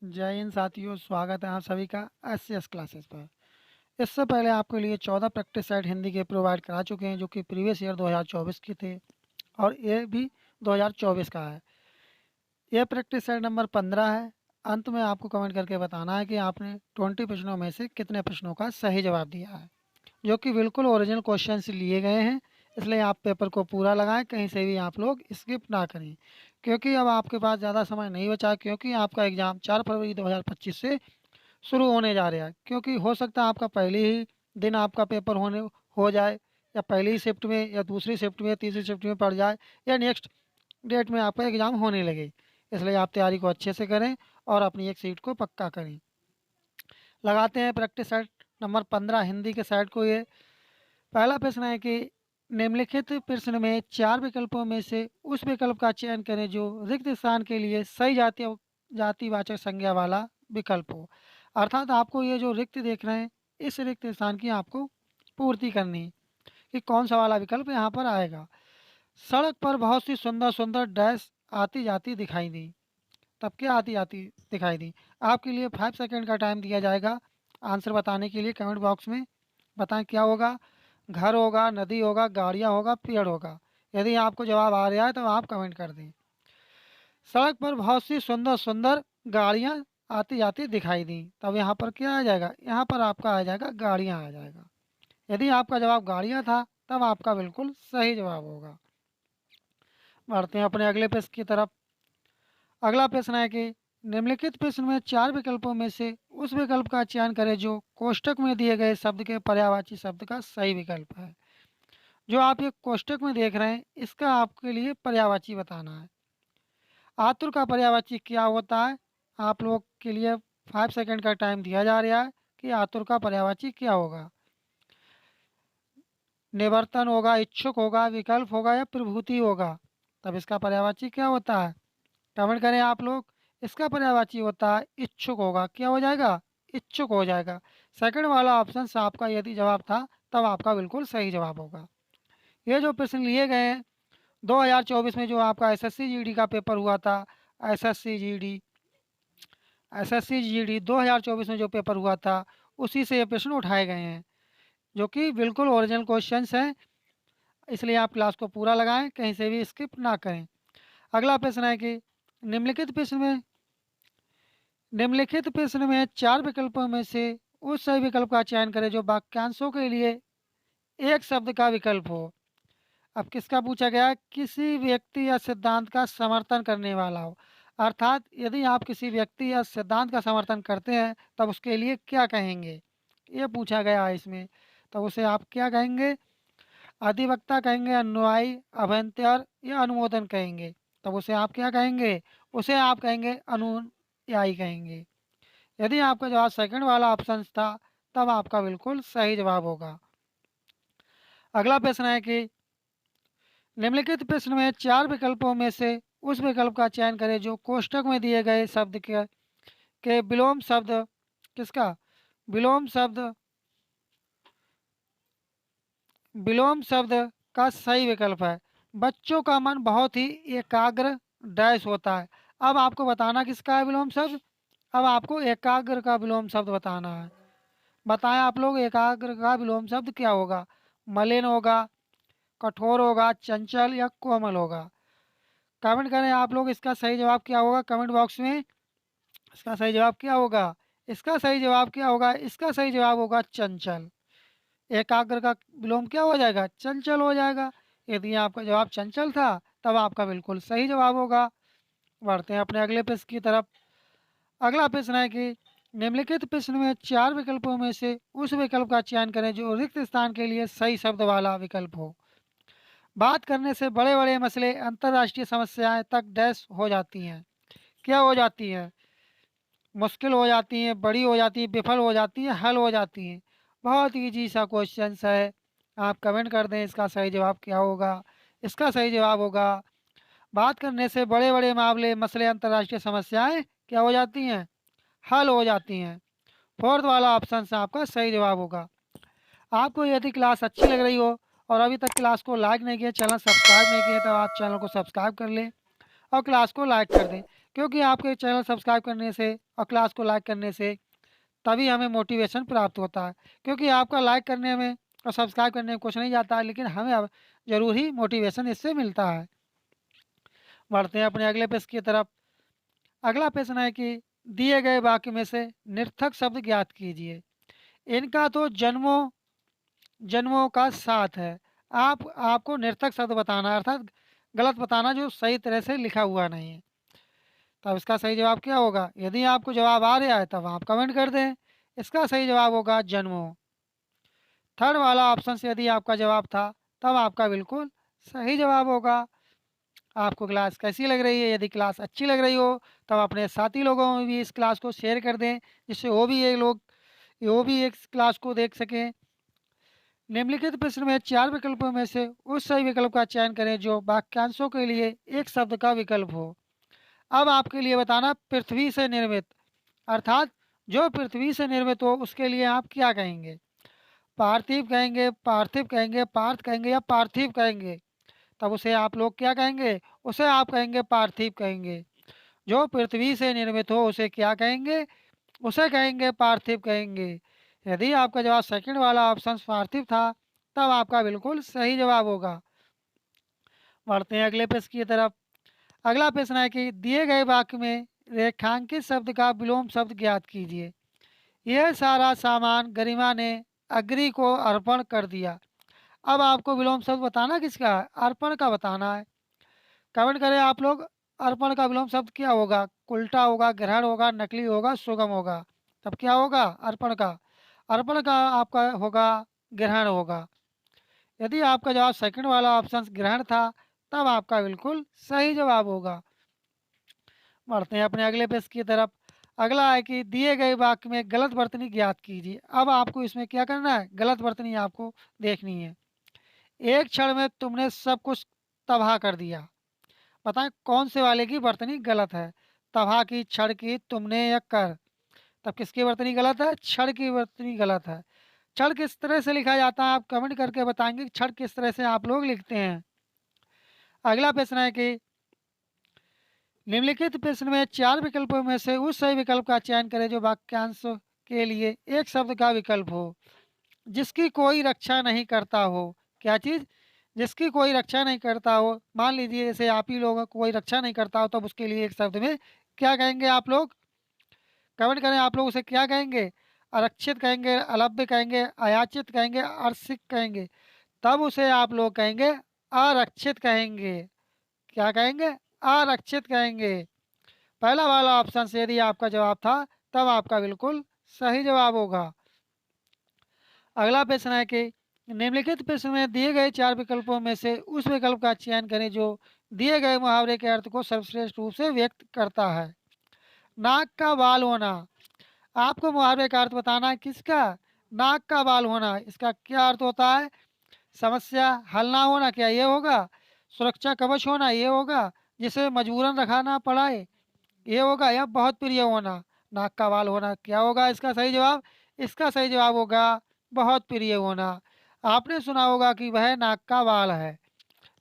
जय हिंद साथियों, स्वागत है आप सभी का एस क्लासेस पर। इससे पहले आपके लिए 14 प्रैक्टिस सेट हिंदी के प्रोवाइड करा चुके हैं, जो कि प्रीवियस ईयर 2024 के थे और ये भी 2024 का है। ये प्रैक्टिस सेट नंबर 15 है। अंत में आपको कमेंट करके बताना है कि आपने 20 प्रश्नों में से कितने प्रश्नों का सही जवाब दिया है, जो कि बिल्कुल ओरिजिनल क्वेश्चन से लिए गए हैं। इसलिए आप पेपर को पूरा लगाएं, कहीं से भी आप लोग स्किप ना करें, क्योंकि अब आपके पास ज़्यादा समय नहीं बचा, क्योंकि आपका एग्ज़ाम 4 फरवरी 2025 से शुरू होने जा रहा है। क्योंकि हो सकता है आपका पहले ही दिन आपका पेपर होने हो जाए, या पहली ही शिफ्ट में, या दूसरी शिफ्ट में, तीसरी शिफ्ट में पड़ जाए, या नेक्स्ट डेट में आपका एग्ज़ाम होने लगे। इसलिए आप तैयारी को अच्छे से करें और अपनी एक सीट को पक्का करें। लगाते हैं प्रैक्टिस सेट नंबर 15 हिंदी के सेट को। ये पहला प्रश्न है कि निम्नलिखित प्रश्न में 4 विकल्पों में से उस विकल्प का चयन करें जो रिक्त स्थान के लिए सही जातिवाचक संज्ञा वाला विकल्प हो। अर्थात आपको ये जो रिक्त देख रहे हैं, इस रिक्त स्थान की आपको पूर्ति करनी है कि कौन सा वाला विकल्प यहाँ पर आएगा। सड़क पर बहुत सी सुंदर सुंदर डैश आती जाती दिखाई दी। तब क्या आती जाती दिखाई दी? आपके लिए 5 सेकंड का टाइम दिया जाएगा आंसर बताने के लिए। कमेंट बॉक्स में बताएं क्या होगा। घर होगा, नदी होगा, गाड़ियाँ होगा, पेड़ होगा। यदि आपको जवाब आ रहा है तो आप कमेंट कर दें। सड़क पर बहुत सी सुंदर सुंदर गाड़ियाँ आती जाती दिखाई दी। तब यहाँ पर क्या आ जाएगा? यहाँ पर आपका आ जाएगा गाड़ियाँ आ जाएगा। यदि आपका जवाब गाड़ियाँ था तब आपका बिल्कुल सही जवाब होगा। बढ़ते हैं अपने अगले प्रश्न की तरफ। अगला प्रश्न है कि निम्नलिखित प्रश्न में 4 विकल्पों में से उस विकल्प का चयन करें जो कोष्ठक में दिए गए शब्द के पर्यायवाची शब्द का सही विकल्प है। जो आप ये कोष्ठक में देख रहे हैं, इसका आपके लिए पर्यायवाची बताना है। आतुर का पर्यायवाची क्या होता है? आप लोग के लिए 5 सेकंड का टाइम दिया जा रहा है कि आतुर का पर्यायवाची क्या होगा। निवर्तन होगा, इच्छुक होगा, विकल्प होगा, या प्रभूति होगा। तब इसका पर्यायवाची क्या होता है? कमेंट करें आप लोग। इसका पर्यायवाची होता है इच्छुक होगा। क्या हो जाएगा? इच्छुक हो जाएगा। सेकंड वाला ऑप्शन से आपका यदि जवाब था तब आपका बिल्कुल सही जवाब होगा। ये जो प्रश्न लिए गए हैं 2024 में, जो आपका एसएससी जीडी का पेपर हुआ था, एसएससी जीडी एसएससी जीडी 2024 में जो पेपर हुआ था, उसी से ये प्रश्न उठाए गए हैं, जो कि बिल्कुल ओरिजिनल क्वेश्चंस हैं। इसलिए आप क्लास को पूरा लगाएं, कहीं से भी स्किप ना करें। अगला प्रश्न है कि निम्नलिखित प्रश्न में निम्नलिखित प्रश्न में 4 विकल्पों में से उस सही विकल्प का चयन करें जो वाक्यांशों के लिए एक शब्द का विकल्प हो। अब किसका पूछा गया? किसी व्यक्ति या सिद्धांत का समर्थन करने वाला हो। अर्थात यदि आप किसी व्यक्ति या सिद्धांत का समर्थन करते हैं तब उसके लिए क्या कहेंगे, ये पूछा गया है इसमें। तो उसे आप क्या कहेंगे? अधिवक्ता कहेंगे, अनुयायी, अभ्यंतर, या अनुमोदन कहेंगे। तब उसे आप क्या कहेंगे? उसे आप कहेंगे अनुयायी कहेंगे। यदि आपका जवाब सेकंड वाला ऑप्शन था तब आपका बिल्कुल सही जवाब होगा। अगला प्रश्न है कि निम्नलिखित प्रश्न में 4 विकल्पों में से उस विकल्प का चयन करें जो कोष्ठक में दिए गए शब्द के विलोम शब्द किसका विलोम शब्द विलोम शब्द का सही विकल्प है। बच्चों का मन बहुत ही एकाग्र डैश होता है। अब आपको बताना किसका है विलोम शब्द। अब आपको एकाग्र का विलोम शब्द बताना है। बताएं आप लोग, एकाग्र का विलोम शब्द क्या होगा? मलिन होगा, कठोर होगा, चंचल, या कोमल होगा। कमेंट करें आप लोग, इसका सही जवाब क्या होगा कमेंट बॉक्स में। इसका सही जवाब क्या होगा? इसका सही जवाब क्या होगा? इसका सही जवाब होगा चंचल। एकाग्र का विलोम क्या हो जाएगा? चंचल हो जाएगा। यदि आपका जवाब चंचल था तब आपका बिल्कुल सही जवाब होगा। बढ़ते हैं अपने अगले प्रश्न की तरफ। अगला प्रश्न है कि निम्नलिखित प्रश्न में 4 विकल्पों में से उस विकल्प का चयन करें जो रिक्त स्थान के लिए सही शब्द वाला विकल्प हो। बात करने से बड़े बड़े मसले, अंतर्राष्ट्रीय समस्याएं तक डैश हो जाती हैं। क्या हो जाती हैं? मुश्किल हो जाती हैं, बड़ी हो जाती हैं, विफल हो जाती हैं, हल हो जाती हैं। बहुत ईजी सा क्वेश्चन है। आप कमेंट कर दें इसका सही जवाब क्या होगा। इसका सही जवाब होगा बात करने से बड़े बड़े मामले, मसले, अंतर्राष्ट्रीय समस्याएं क्या हो जाती हैं? हल हो जाती हैं। फोर्थ वाला ऑप्शन से आपका सही जवाब होगा। आपको यदि क्लास अच्छी लग रही हो और अभी तक क्लास को लाइक नहीं किया, चैनल सब्सक्राइब नहीं किया, तो आप चैनल को सब्सक्राइब कर लें और क्लास को लाइक कर दें, क्योंकि आपके चैनल सब्सक्राइब करने से और क्लास को लाइक करने से तभी हमें मोटिवेशन प्राप्त होता है। क्योंकि आपका लाइक करने में और सब्सक्राइब करने में कुछ नहीं जाता है, लेकिन हमें अब ज़रूर ही मोटिवेशन इससे मिलता है। बढ़ते हैं अपने अगले प्रश्न की तरफ। अगला प्रश्न है कि दिए गए वाक्य में से निर्थक शब्द ज्ञात कीजिए। इनका तो जन्मों जन्मों का साथ है। आपको निर्थक शब्द बताना है, अर्थात गलत बताना जो सही तरह से लिखा हुआ नहीं है। तब इसका सही जवाब क्या होगा? यदि आपको जवाब आ रहा है तब आप कमेंट कर दें। इसका सही जवाब होगा जन्मों। थर्ड वाला ऑप्शन से यदि आपका जवाब था तब आपका बिल्कुल सही जवाब होगा। आपको क्लास कैसी लग रही है? यदि क्लास अच्छी लग रही हो तब अपने साथी लोगों में भी इस क्लास को शेयर कर दें, जिससे वो भी इस क्लास को देख सकें। निम्नलिखित प्रश्न में 4 विकल्पों में से उस सही विकल्प का चयन करें जो वाक्यांशों के लिए एक शब्द का विकल्प हो। अब आपके लिए बताना पृथ्वी से निर्मित, अर्थात जो पृथ्वी से निर्मित हो उसके लिए आप क्या कहेंगे? पार्थिव कहेंगे, पार्थिव कहेंगे, पार्थ कहेंगे या पार्थिव कहेंगे? तब उसे आप लोग क्या कहेंगे? उसे आप कहेंगे पार्थिव कहेंगे। जो पृथ्वी से निर्मित हो उसे क्या कहेंगे? उसे कहेंगे पार्थिव कहेंगे। यदि आपका जवाब सेकंड वाला ऑप्शन पार्थिव था तब आपका बिल्कुल सही जवाब होगा। बढ़ते हैं अगले प्रश्न की तरफ। अगला प्रश्न है कि दिए गए वाक्य में रेखांकित शब्द का विलोम शब्द ज्ञात कीजिए। यह सारा सामान गरिमा ने अग्नि को अर्पण कर दिया। अब आपको विलोम शब्द बताना किसका है? अर्पण का बताना है। कमेंट करें आप लोग। अर्पण का विलोम शब्द क्या होगा? उल्टा होगा, ग्रहण होगा, नकली होगा, सुगम होगा? तब क्या होगा अर्पण का? अर्पण का आपका होगा ग्रहण होगा। यदि आपका जवाब सेकंड वाला ऑप्शन ग्रहण था तब आपका बिल्कुल सही जवाब होगा। बढ़ते हैं अपने अगले प्रश्न की तरफ। अगला है कि दिए गए वाक्य में गलत वर्तनी ज्ञात कीजिए। अब आपको इसमें क्या करना है? गलत वर्तनी आपको देखनी है। एक क्षण में तुमने सब कुछ तबाह कर दिया। बताएं कौन से वाले की वर्तनी गलत है? तबाह की, क्षण की, तुमने या कर? तब किसकी वर्तनी गलत है? क्षण की वर्तनी गलत है। क्षण किस तरह से लिखा जाता है? आप कमेंट करके बताएंगे कि क्षण किस तरह से आप लोग लिखते हैं। अगला प्रश्न है कि निम्नलिखित प्रश्न में 4 विकल्पों में से उस सही विकल्प का चयन करें जो वाक्यांश के लिए एक शब्द का विकल्प हो। जिसकी कोई रक्षा नहीं करता हो। क्या चीज़? जिसकी कोई रक्षा नहीं करता हो। मान लीजिए जैसे आप ही लोगों को कोई रक्षा नहीं करता हो तब उसके लिए एक शब्द में क्या कहेंगे आप लोग? कमेंट करें आप लोग उसे क्या कहेंगे? आरक्षित कहेंगे, अलभ्य कहेंगे, अयाचित कहेंगे, अर्शिक कहेंगे? तब उसे आप लोग कहेंगे आरक्षित कहेंगे। क्या कहेंगे? आरक्षित कहेंगे। पहला वाला ऑप्शन से यदि आपका जवाब था तब आपका बिल्कुल सही जवाब होगा। अगला प्रश्न है कि निम्नलिखित प्रश्न में दिए गए 4 विकल्पों में से उस विकल्प का चयन करें जो दिए गए मुहावरे के अर्थ को सर्वश्रेष्ठ रूप से व्यक्त करता है। नाक का बाल होना। आपको मुहावरे का अर्थ बताना है किसका? नाक का बाल होना। इसका क्या अर्थ होता है? समस्या हल ना होना, क्या ये होगा? सुरक्षा कवच होना, ये होगा? जिसे मजबूरन रखाना पड़ाए, ये होगा? या बहुत प्रिय होना? नाक का बाल होना क्या होगा इसका सही जवाब? इसका सही जवाब होगा बहुत प्रिय होना। आपने सुना होगा कि वह नाक का बाल है,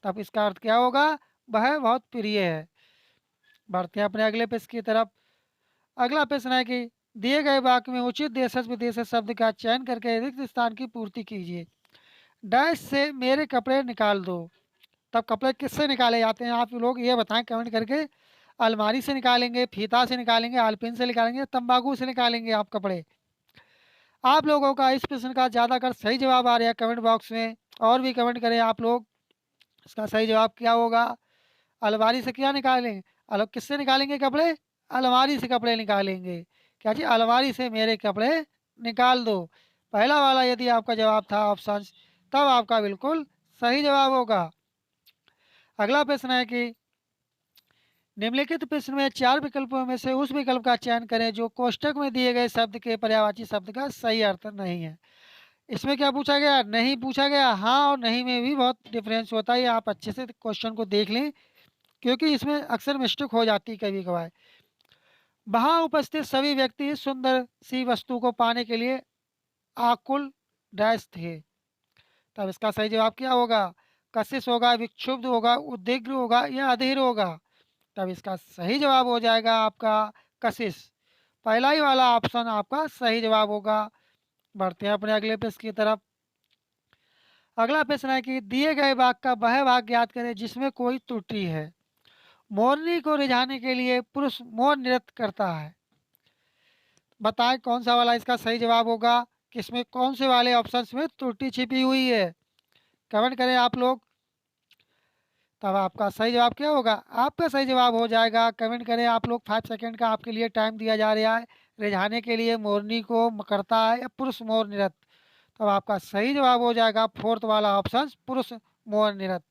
तब इसका अर्थ क्या होगा? वह बहुत प्रिय है। बढ़ते हैं अपने अगले प्रश्न की तरफ। अगला प्रश्न है कि दिए गए वाक्य में उचित देशज विदेशज शब्द का चयन करके रिक्त स्थान की पूर्ति कीजिए। डैश से मेरे कपड़े निकाल दो। तब कपड़े किससे निकाले जाते हैं आप लोग ये बताएं कमेंट करके। अलमारी से निकालेंगे, फीता से निकालेंगे, आलपीन से निकालेंगे, तंबाकू से निकालेंगे आप कपड़े? आप लोगों का इस प्रश्न का ज़्यादातर सही जवाब आ रहा है कमेंट बॉक्स में। और भी कमेंट करें आप लोग। इसका सही जवाब क्या होगा? अलमारी से क्या निकालें? किससे निकालेंगे कपड़े? अलमारी से कपड़े निकालेंगे। क्या जी? अलमारी से मेरे कपड़े निकाल दो। पहला वाला यदि आपका जवाब था ऑप्शन तब आपका बिल्कुल सही जवाब होगा। अगला प्रश्न है कि निम्नलिखित प्रश्न में 4 विकल्पों में से उस विकल्प का चयन करें जो कोष्ठक में दिए गए शब्द के पर्यायवाची शब्द का सही अर्थ नहीं है। इसमें क्या पूछा गया? नहीं पूछा गया। हाँ और नहीं में भी बहुत डिफरेंस होता है, आप अच्छे से क्वेश्चन को देख लें क्योंकि इसमें अक्सर मिस्टेक हो जाती है कभी कभार। वहाँ उपस्थित सभी व्यक्ति इस सुंदर सी वस्तु को पाने के लिए आकुल डैश थे। तब इसका सही जवाब क्या होगा? कशिश होगा, विक्षुब्ध होगा, उद्विग्न होगा या अधीर होगा? तब इसका सही जवाब हो जाएगा आपका कशिश। पहला ही वाला ऑप्शन आपका सही जवाब होगा। बढ़ते हैं अपने अगले पेज की तरफ। अगला प्रश्न है कि दिए गए वाक्य का वह भाग याद करें जिसमें कोई त्रुटि है। मोरनी को रिझाने के लिए पुरुष मोर नृत्य करता है। बताएं कौन सा वाला इसका सही जवाब होगा, किसमें कौन से वाले ऑप्शंस में त्रुटि छिपी हुई है। कमेंट करें आप लोग। तब आपका सही जवाब क्या होगा, आपका सही जवाब हो जाएगा, कमेंट करें आप लोग। 5 सेकेंड का आपके लिए टाइम दिया जा रहा है। रिझाने के लिए मोरनी को करता है या पुरुष मोर नृत्य। तब आपका सही जवाब हो जाएगा फोर्थ वाला ऑप्शन, पुरुष मोर नृत्य।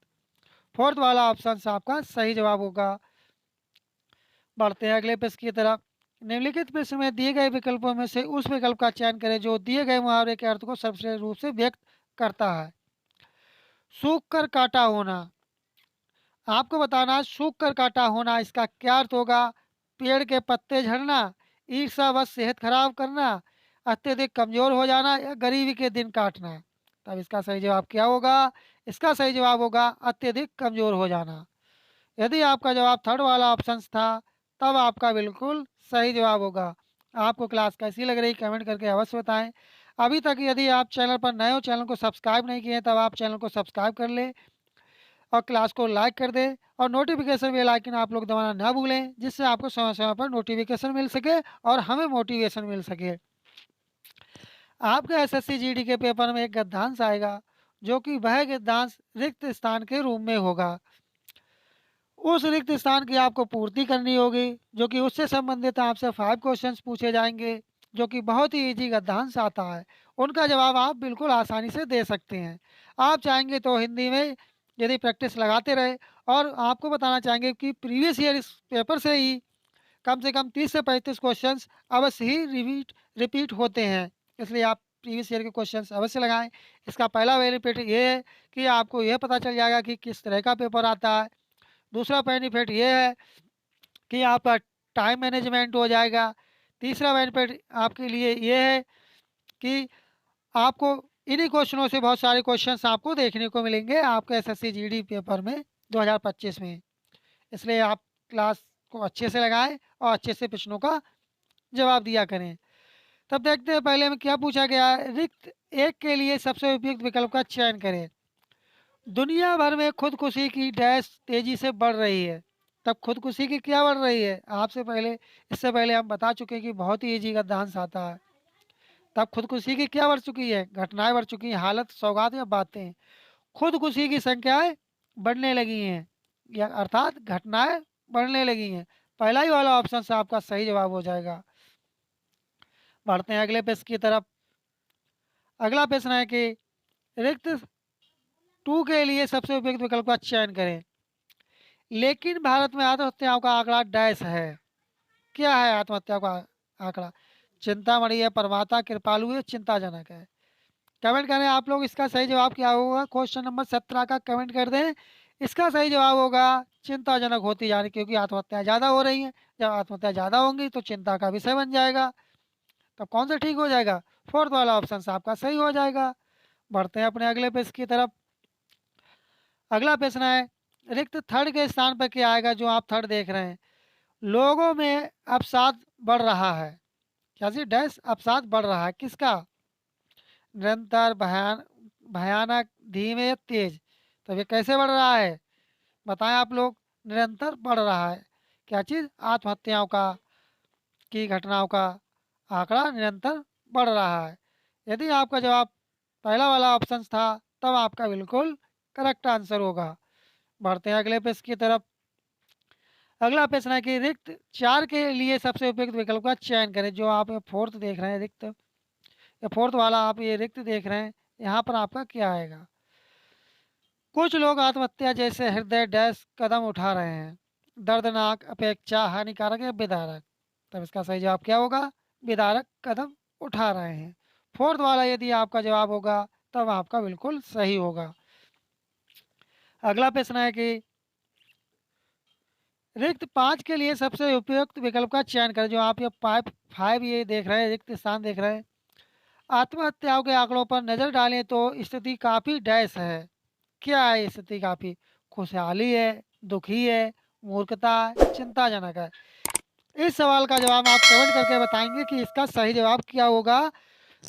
फोर्थ वाला ऑप्शन आपका सही जवाब होगा। बढ़ते हैं अगले प्रश्न की तरफ। निम्नलिखित प्रश्न में दिए गए विकल्पों में से उस विकल्प का चयन करें जो दिए गए मुहावरे के अर्थ को सबसे रूप से व्यक्त करता है। सूख कर काटा होना, आपको बताना सूख कर काटा होना इसका क्या अर्थ होगा। पेड़ के पत्ते झड़ना, ईर्ष्यावश सेहत खराब करना, अत्यधिक कमजोर हो जाना या गरीबी के दिन काटना। तब इसका सही जवाब क्या होगा, इसका सही जवाब होगा अत्यधिक कमजोर हो जाना। यदि आपका जवाब थर्ड वाला ऑप्शन था तब आपका बिल्कुल सही जवाब होगा। आपको क्लास कैसी लग रही कमेंट करके अवश्य बताएं। अभी तक यदि आप चैनल पर नए हो, चैनल को सब्सक्राइब नहीं किए तब आप चैनल को सब्सक्राइब कर लें और क्लास को लाइक कर दें और नोटिफिकेशन बेल आइकन आप लोग दबाना ना भूलें, जिससे आपको समय समय पर नोटिफिकेशन मिल सके और हमें मोटिवेशन मिल सके। आपके एसएससी जीडी के पेपर में एक गद्यांश आएगा जो कि वह गद्यांश रिक्त स्थान के रूप में होगा। उस रिक्त स्थान की आपको पूर्ति करनी होगी, जो कि उससे संबंधित आपसे 5 क्वेश्चंस पूछे जाएंगे जो कि बहुत ही इजी गद्यांश आता है। उनका जवाब आप बिल्कुल आसानी से दे सकते हैं। आप चाहेंगे तो हिंदी में यदि प्रैक्टिस लगाते रहे, और आपको बताना चाहेंगे कि प्रीवियस ईयर इस पेपर से कम 30 से 35 क्वेश्चंस अवश्य ही रिपीट होते हैं। इसलिए आप प्रीवियस ईयर के क्वेश्चंस अवश्य लगाएं। इसका पहला बेनिफिट ये है कि आपको यह पता चल जाएगा कि किस तरह का पेपर आता है। दूसरा बेनिफिट ये है कि आपका टाइम मैनेजमेंट हो जाएगा। तीसरा बेनिफिट आपके लिए ये है कि आपको इन्हीं क्वेश्चनों से बहुत सारे क्वेश्चंस आपको देखने को मिलेंगे आपके एसएससी जीडी पेपर में 2025 में। इसलिए आप क्लास को अच्छे से लगाएं और अच्छे से प्रश्नों का जवाब दिया करें। तब देखते हैं पहले में क्या पूछा गया है। रिक्त एक के लिए सबसे उपयुक्त विकल्प का चयन करें। दुनिया भर में खुदकुशी की डैश तेजी से बढ़ रही है। तब खुदकुशी की क्या बढ़ रही है, इससे पहले हम बता चुके हैं कि बहुत ही इजी गद्यांश आता है। तब खुदकुशी की क्या बढ़ चुकी है, घटनाएं बढ़ चुकी हैं, हालत सौगात या बातें। खुदकुशी की संख्याएं बढ़ने लगी हैं, या अर्थात घटनाएं बढ़ने लगी हैं। पहला ही वाला ऑप्शन से आपका सही जवाब हो जाएगा। बढ़ते हैं अगले प्रश्न की तरफ। अगला प्रश्न है कि रिक्त 2 के लिए सबसे उपयुक्त विकल्प का चयन करें। लेकिन भारत में आत्महत्याओं का आंकड़ा डैश है। क्या है आत्महत्याओं का आंकड़ा, चिंतामणि है, परमाता, कृपालु है, चिंताजनक है। कमेंट करें आप लोग, इसका सही जवाब क्या होगा। क्वेश्चन नंबर 17 का कमेंट कर दें। इसका सही जवाब होगा चिंताजनक होती जा रही, क्योंकि आत्महत्याएं ज़्यादा हो रही हैं। जब आत्महत्या ज़्यादा होंगी तो चिंता का विषय बन जाएगा। तब कौन सा ठीक हो जाएगा, फोर्थ वाला ऑप्शन आपका सही हो जाएगा। बढ़ते हैं अपने अगले प्रश्न की तरफ। अगला प्रश्न है रिक्त थर्ड के स्थान पर क्या आएगा जो आप थर्ड देख रहे हैं। लोगों में अवसाद बढ़ रहा है। क्या जी, डैश अवसाद बढ़ रहा है किसका, निरंतर, भयानक, धीमे या तेज। तो ये कैसे बढ़ रहा है बताएं आप लोग। निरंतर बढ़ रहा है। क्या चीज़, आत्महत्याओं का की घटनाओं का आंकड़ा निरंतर बढ़ रहा है। यदि आपका जवाब पहला वाला ऑप्शन था तब आपका बिल्कुल करेक्ट आंसर होगा। बढ़ते हैं अगले प्रश्न की तरफ। अगला प्रश्न है कि रिक्त 4 के लिए सबसे उपयुक्त विकल्प का चयन करें। जो आप फोर्थ देख रहे हैं रिक्त, या फोर्थ वाला आप ये रिक्त देख रहे हैं, यहाँ पर आपका क्या आएगा। कुछ लोग आत्महत्या जैसे हृदय डैश कदम उठा रहे हैं। दर्दनाक, अपेक्षा, हानिकारक या विदारक। तब इसका सही जवाब क्या होगा, विदारक कदम उठा रहे हैं। फोर्थ वाला यदि आपका जवाब होगा तब आपका बिल्कुल सही होगा। अगला प्रश्न है कि रिक्त 5 के लिए सबसे उपयुक्त विकल्प का चयन करें। जो आप ये 5 ये देख रहे हैं, रिक्त स्थान देख रहे हैं। आत्महत्याओं के आंकड़ों पर नजर डालें तो स्थिति काफी डैश है। क्या है स्थिति, काफी खुशहाली है, दुखी है, मूर्खता है, चिंताजनक है? इस सवाल का जवाब आप कमेंट करके बताएंगे कि इसका सही जवाब क्या होगा।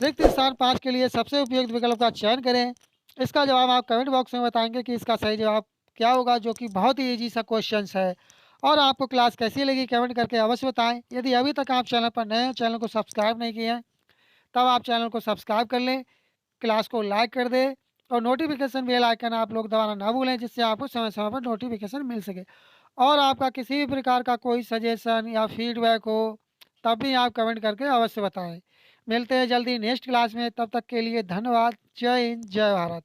रिक्त स्थान 5 के लिए सबसे उपयुक्त विकल्प का चयन करें। इसका जवाब आप कमेंट बॉक्स में बताएंगे कि इसका सही जवाब क्या होगा, जो कि बहुत ही ईजी सा क्वेश्चन है। और आपको क्लास कैसी लगी कमेंट करके अवश्य बताएं। यदि अभी तक आप चैनल पर नए हैं, चैनल को सब्सक्राइब नहीं किए हैं, तब आप चैनल को सब्सक्राइब कर लें, क्लास को लाइक कर दें और नोटिफिकेशन बेल आइकन आप लोग दबाना ना भूलें, जिससे आपको समय समय पर नोटिफिकेशन मिल सके। और आपका किसी भी प्रकार का कोई सजेशन या फीडबैक हो, तब भी आप कमेंट करके अवश्य बताएं। मिलते हैं जल्दी नेक्स्ट क्लास में, तब तक के लिए धन्यवाद। जय हिंद, जय भारत।